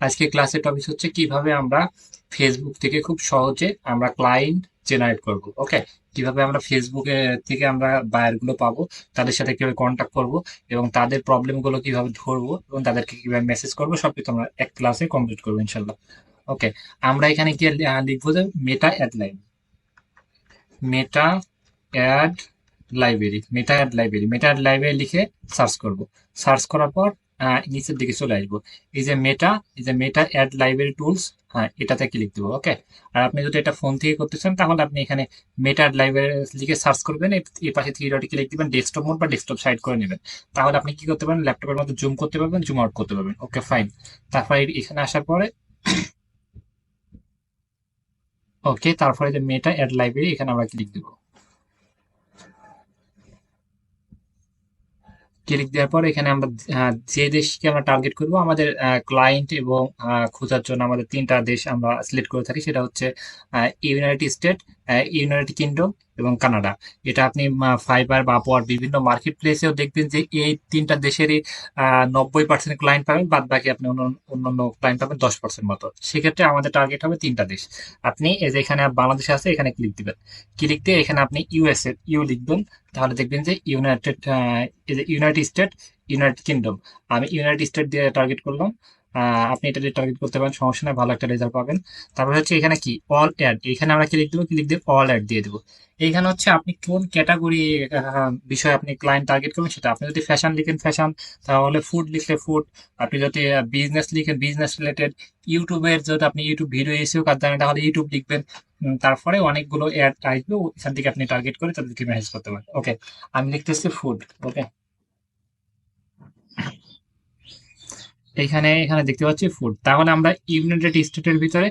আজকে ক্লাসের টপিক হচ্ছে কিভাবে আমরা ফেসবুক থেকে খুব সহজে আমরা ক্লায়েন্ট জেনারেট করব। ওকে, কিভাবে আমরা ফেসবুকে থেকে আমরা বায়ার গুলো পাবো, তাদের সাথে কিভাবে কন্ট্যাক্ট করব এবং তাদের প্রবলেম গুলো কিভাবে ধরবো এবং তাদেরকে কিভাবে মেসেজ করবো, সবকিছু আমরা এক ক্লাসে কমপ্লিট করবো ইনশাল্লাহ। ওকে, আমরা এখানে গিয়ে লিখবো যে মেটা অ্যাড মেটা অ্যাড মেটা অ্যাড লাইব্রেরি লিখে সার্চ করব। সার্চ করার পর নিচের দিকে চলে আসবো। এই যে মেটা অ্যাড লাইব্রেরি টুলস, হ্যাঁ এটাতে ক্লিক দেবো। ওকে, আর আপনি যদি এটা ফোন থেকে করতে চান তাহলে আপনি এখানে মেটা অ্যাড লাইব্রেরি লিখে সার্চ করবেন, এই পাশে থ্রি ডটে ক্লিক দিবেন, ডেস্কটপ মোড বা ডেস্কটপ সাইড করে নেবেন। তাহলে আপনি কি করতে পারেন, ল্যাপটপের মধ্যে জুম করতে পারবেন, জুম আউট করতে পারবেন। Okay fine. তারপরে এখানে আসার পরে ওকে, তারপরে যে মেটা অ্যাড লাইব্রেরি এখানে আমরা ক্লিক দিব। ক্লিক দেওয়ার পর এখানে আমরা যে দেশকে আমরা টার্গেট করব, আমাদের ক্লায়েন্ট এবং খোঁজার জন্য আমাদের তিনটা দেশ আমরা সিলেক্ট করে থাকি। সেটা হচ্ছে ইউনাইটেড স্টেট, ইউনাইটেড কিংডম এবং কানাডা। এটা আপনি ফাইবার বা আপওয়ার্ক বিভিন্ন মার্কেট প্লেসেও দেখবেন যে এই তিনটা দেশেরই 90% ক্লায়েন্ট পাবেন, বাদ বাকি আপনি অন্যান্য ক্লায়েন্ট পাবেন 10% মতো। সেক্ষেত্রে আমাদের টার্গেট হবে তিনটা দেশ। আপনি এই যে এখানে বাংলাদেশ আছে, এখানে ক্লিক দিবেন। ক্লিক দিয়ে এখানে আপনি ইউএসএ লিখবেন। তাহলে দেখবেন যে ইউনাইটেড স্টেট, ইউনাইটেড কিংডম। আমি ইউনাইটেড স্টেট দিয়ে টার্গেট করলাম। আপনি এটা দিয়ে টার্গেট করতে পারেন, সমস্যা নেই, ভালো একটা রেজাল্ট পাবেন। তারপরে হচ্ছে এখানে কি অল অ্যাড, এখানে আমরা ক্লিক দেবো, ক্লিক দিয়ে অল অ্যাড দিয়ে দেবো। এইখানে হচ্ছে আপনি কোন ক্যাটাগরি বিষয়ে আপনি ক্লায়েন্ট টার্গেট করবেন সেটা। আপনি যদি ফ্যাশন লিখেন ফ্যাশন, তাহলে ফুড লিখলে ফুড। আপনি যদি বিজনেস লিখেন বিজনেস রিলেটেড, ইউটিউবের যদি আপনি ইউটিউব ভিডিও এসেও কাজ জানেন তাহলে ইউটিউব লিখবেন। তারপরে অনেকগুলো অ্যাড আসবে, ওখান থেকে আপনি টার্গেট করে তাদেরকে মেসেজ করতে পারেন। ওকে, আমি লিখতেছি ফুড। ওকে, এখানে দেখতে পাচ্ছি ফুড। তাহলে আমরা ইউনাইটেড স্টেটের ভিতরে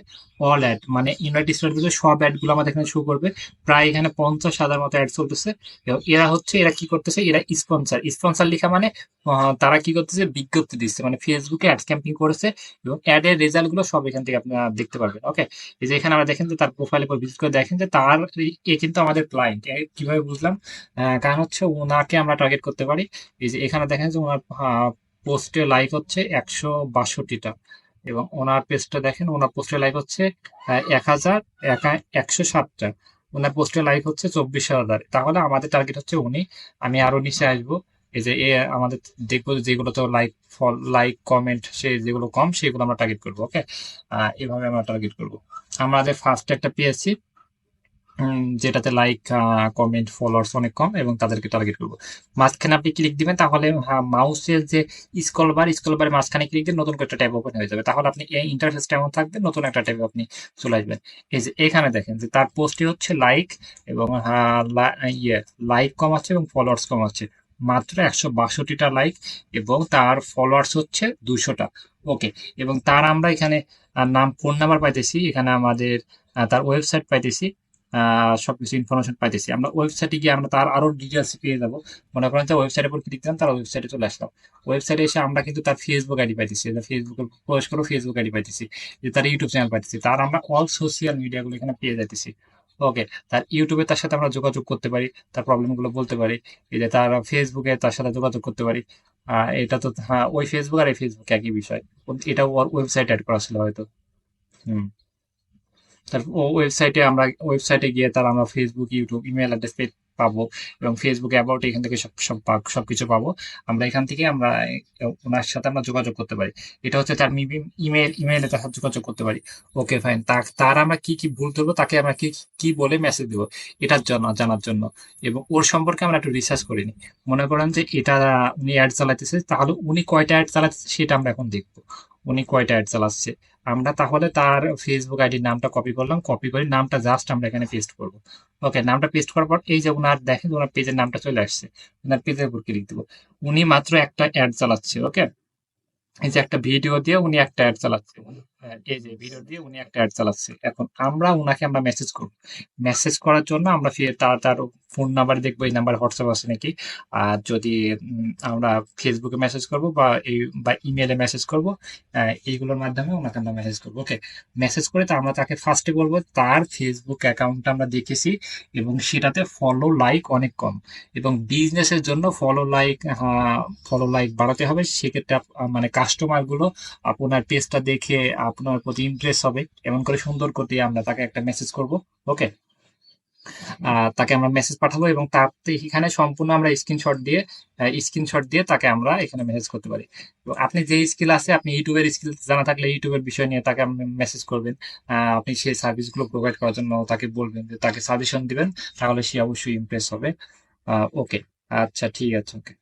অল অ্যাড, মানে ইউনাইটেড স্টেটের ভিতরে সব অ্যাড গুলো আমাদের এখানে শো করবে। প্রায় এখানে 50,000 মতো অ্যাড চলতেছে। এবং এরা কি করতেছে, এরা স্পন্সর। স্পন্সর লেখা মানে তারা কি করতেছে, বিজ্ঞপ্তি দিচ্ছে, মানে ফেসবুকে অ্যাড ক্যাম্পিং করেছে এবং অ্যাড এর রেজাল্ট গুলো সব এখান থেকে আপনারা দেখতে পারবেন। ওকে, এই যে এখানে আমরা দেখেন যে তার প্রোফাইলের উপর ভিজিট করে দেখেন যে তার কিন্তু আমাদের ক্লায়েন্ট। কিভাবে বুঝলাম, কারণ হচ্ছে ওনাকে আমরা টার্গেট করতে পারি। এই যে এখানে দেখেন যে ওনার পোস্টে লাইক হচ্ছে 162টা এবং ওনার পেজটা দেখেন, ওনার পোস্টে লাইক হচ্ছে 1,107টা। ওনার পোস্টে লাইক হচ্ছে 24,000। তাহলে আমাদের টার্গেট হচ্ছে উনি। আমি আরো নিচে আসবো। এই যে আমাদের দেখবো যেগুলো তো লাইক কমেন্ট সে যেগুলো কম সেগুলো আমরা টার্গেট করবো। ওকে, এভাবে আমরা টার্গেট করবো। আমাদের ফার্স্ট একটা পেয়েছি যেটাতে লাইক কমেন্ট ফলোয়ার্স অনেক কম এবং তাদেরকে টার্গেট করবো। মাঝখানে আপনি ক্লিক দিবেন, তাহলে মাউসের যে স্ক্রল বারের মাঝখানে ক্লিক দিয়ে নতুন একটা ট্যাব ওপেন হয়ে যাবে। তাহলে আপনি এই ইন্টারফেসটা এমন থাকবে, নতুন একটা ট্যাবে আপনি চলে আসবেন। এই যে এখানে দেখেন যে তার পোস্টে হচ্ছে লাইক এবং লাইক কম আছে এবং ফলোয়ার্স কম আছে। মাত্র 162টা লাইক এবং তার ফলোয়ার্স হচ্ছে 200টা। ওকে, এবং তার আমরা এখানে নাম, ফোন নাম্বার পাইতেছি, এখানে আমাদের তার ওয়েবসাইট পাইতেছি, সবকিছু ইনফরমেশন পাইতেছি। আমরা ওয়েবসাইটে গিয়ে আমরা তার আরো ডিটেলস পেয়ে যাবো। মনে করেন যে ওয়েবসাইটের উপর ক্লিক দিলাম, তার ওয়েবসাইটে চলে আসলাম। ওয়েবসাইটে এসে আমরা কিন্তু তার ফেসবুক আইডি পাইতেছি, ফেসবুকে প্রবেশ করো, ফেসবুক আইডি পাইতেছি, যে তার ইউটিউব চ্যানেল পাইতেছি, তার আমরা অল সোশিয়াল মিডিয়া গুলো এখানে পেয়ে যাইতেছি। ওকে, তার ইউটিউবে তার সাথে আমরা যোগাযোগ করতে পারি, তার প্রবলেম গুলো বলতে পারি। এই যে তার ফেসবুকে তার সাথে যোগাযোগ করতে পারি। এটা তো হ্যাঁ, ওই ফেসবুক আর এই ফেসবুক একই বিষয়। এটা ওয়েবসাইট অ্যাড করা ছিল হয়তো। হুম, তার ওয়েবসাইটে গিয়ে তার আমরা ফেসবুক, ইউটিউব, ইমেল অ্যাড্রেস পাবো এবং ফেসবুক অ্যাবাউট এখান থেকে সবকিছু পাবো। আমরা এখান থেকে আমরা ওনার সাথে আমরা যোগাযোগ করতে পারি। এটা হচ্ছে তার ইমেইলে তার সাথে যোগাযোগ করতে পারি। Okay fine. তার আমরা কি কি ভুল ধরবো, তাকে আমরা কি কি বলে মেসেজ দেবো এটার জন্য, জানার জন্য। এবং ওর সম্পর্কে আমরা একটু রিসার্চ করিনি। মনে করেন যে এটা উনি অ্যাড চালাতেছে, তাহলে উনি কয়টা অ্যাড চালাচ্ছে সেটা আমরা এখন দেখবো। উনি কয়টা অ্যাড চালাচ্ছে, আমরা তাহলে তার ফেসবুক আইডির নামটা কপি করলাম, কপি করে নামটা জাস্ট আমরা এখানে পেস্ট করব। ওকে, নামটা পেস্ট করার পর এই যে ওনার দেখেন ওনার পেজের নামটা চলে আসছে, ওনার পেজের উপর ক্লিক দেবো। উনি মাত্র একটা অ্যাড চালাচ্ছে। ওকে, এই যে একটা ভিডিও দিয়ে উনি একটা অ্যাড চালাচ্ছে। এই যে ভিডিও দিয়ে উনি একটা অ্যাড চালাচ্ছে। এখন উনাকে আমরা মেসেজ করব। মেসেজ করার জন্য আমরা তার ফোন নাম্বার দেখবো, এই নাম্বার হোয়াটসঅ্যাপ আছে নাকি। আর যদি আমরা ফেসবুকে মেসেজ করব বা ইমেইলে মেসেজ করব, এইগুলোর মাধ্যমে ওনাকে আমরা মেসেজ করবো। ওকে, মেসেজ করে আমরা তাকে ফার্স্টে বলবো তার ফেসবুক অ্যাকাউন্টটা আমরা দেখেছি এবং সেটাতে ফলো লাইক অনেক কম, এবং বিজনেসের জন্য ফলো লাইক বাড়াতে হবে। সেক্ষেত্রে মানে কাস্টমার গুলো আপনার পেজটা দেখে আপনার প্রতি ইমপ্রেস হবে, এমন করে সুন্দর করে আমরা তাকে একটা মেসেজ করব। ওকে, তাকে আমরা মেসেজ পাঠাবো এবং তার এখানে সম্পূর্ণ আমরা স্ক্রিনশট দিয়ে তাকে আমরা এখানে মেসেজ করতে পারি। তো আপনি যে স্কিল আছে, আপনি ইউটিউবের স্কিল জানা থাকলে ইউটিউবের বিষয় নিয়ে তাকে মেসেজ করবেন। আপনি সেই সার্ভিসগুলো প্রোভাইড করার জন্য তাকে বলবেন, যে তাকে সাজেশন দিবেন, তাহলে সে অবশ্যই ইমপ্রেস হবে। ওকে, আচ্ছা ঠিক আছে, ওকে।